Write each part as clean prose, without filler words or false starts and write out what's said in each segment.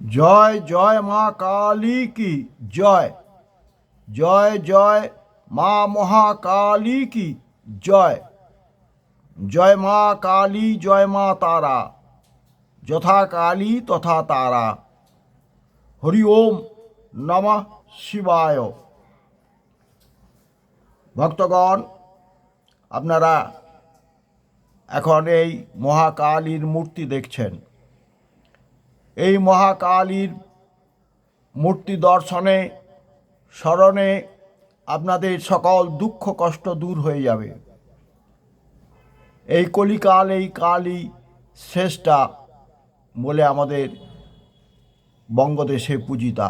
जय जय माँ काली की जय। जय जय माँ महाकाली की जय। जय माँ काली जय माँ तारा, যথা কালী তথা তারা। হরি ওম নমঃ শিবায়। ভক্তগণ, আপনারা এখন এই মহাকালীর মূর্তি দেখছেন। এই মহাকালীর মূর্তি দর্শনে স্মরণে আপনাদের সকল দুঃখ কষ্ট দূর হয়ে যাবে। এই কলিকাল এই কালী শ্রেষ্ঠা বলে আমাদের বঙ্গদেশে পূজিতা।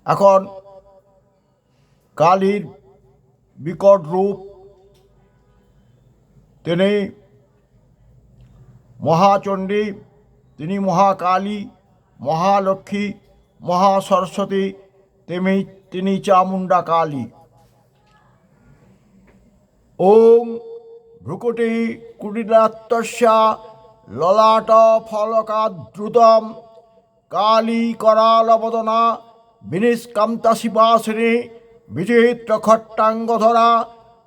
এখন কালীর বিকট রূপ, তিনি মহাচণ্ডী, তিনি মহাকালী, মহালক্ষ্মী, মহাসরস্বতী, তিনি চামুণ্ডা কালী। ওং ভ্রুকুটি কুটিরাত্তস্যা ললাট ফলকাদ্রুতম কালী करालवदना বিনিষ্কান্তা শিবাসিনী বিচিত্র খট্টাঙ্গধরা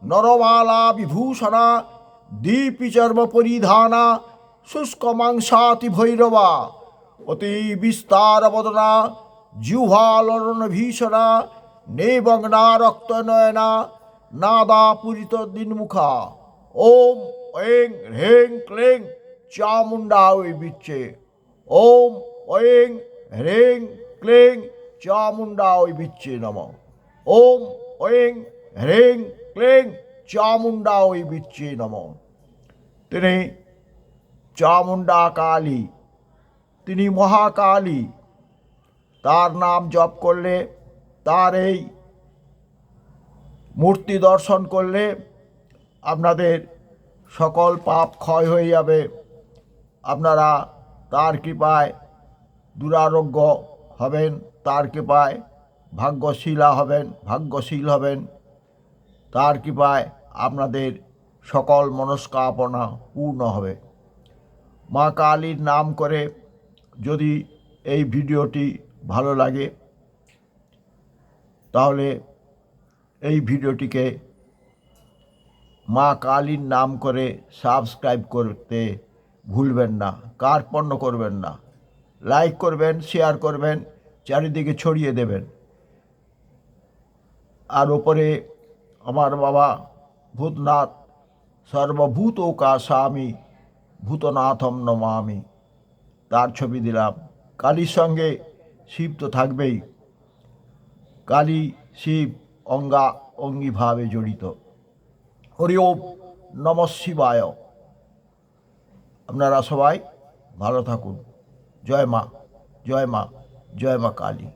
নরমালা বিভূষণা দীপিচর্ম পরিধানা শুষ্ক মাংসাতি ভৈরবা অতি বিস্তার বদনা জিহ্বালরণ ভীষণা নিবগ্না রক্তনয়না নাদা পূরিত দিনমুখা। ওম ঐং হ্রেং ক্লেং চামুণ্ডা ওই বিচ্ছে। ওম ঐং হ্রেং ক্লেং চামুণ্ডা ওই বিচ্ছে নম। ওম ঐং হ্রেং ক্লেং চামুণ্ডা ওই বিচ্ছে নম। তিনি চামুণ্ডা কালী, তিনি মহাকালী। তার নাম জপ করলে, তার এই মূর্তি দর্শন করলে আপনাদের সকল পাপ ক্ষয় হয়ে যাবে। আপনারা তার কৃপায় দুরারোগ্য হবেন, তার কৃপায় ভাগ্যশীল হবেন। তার কৃপায় আপনাদের সকল মনস্কামনা পূর্ণ হবে। মা কালীর নাম করে যদি এই ভিডিওটি ভালো লাগে তাহলে এই ভিডিওটিকে মা কালীর নাম করে সাবস্ক্রাইব করতে ভুলবেন না, কার্পণ্য করবেন না। লাইক করবেন, শেয়ার করবেন, চারিদিকে ছড়িয়ে দেবেন। আর ওপরে আমার বাবা ভূতনাথ সর্বভূতোকাশামি ভূতনাথম নমামি, তার ছবি দিলাম। কালীর সঙ্গে শিব তো থাকবেই, কালী শিব অঙ্গিভাবে জড়িত। হরি ওম নমঃ শিবায়। আপনারা সবাই ভালো থাকুন। জয় মা, জয় মা, জয় মা কালী।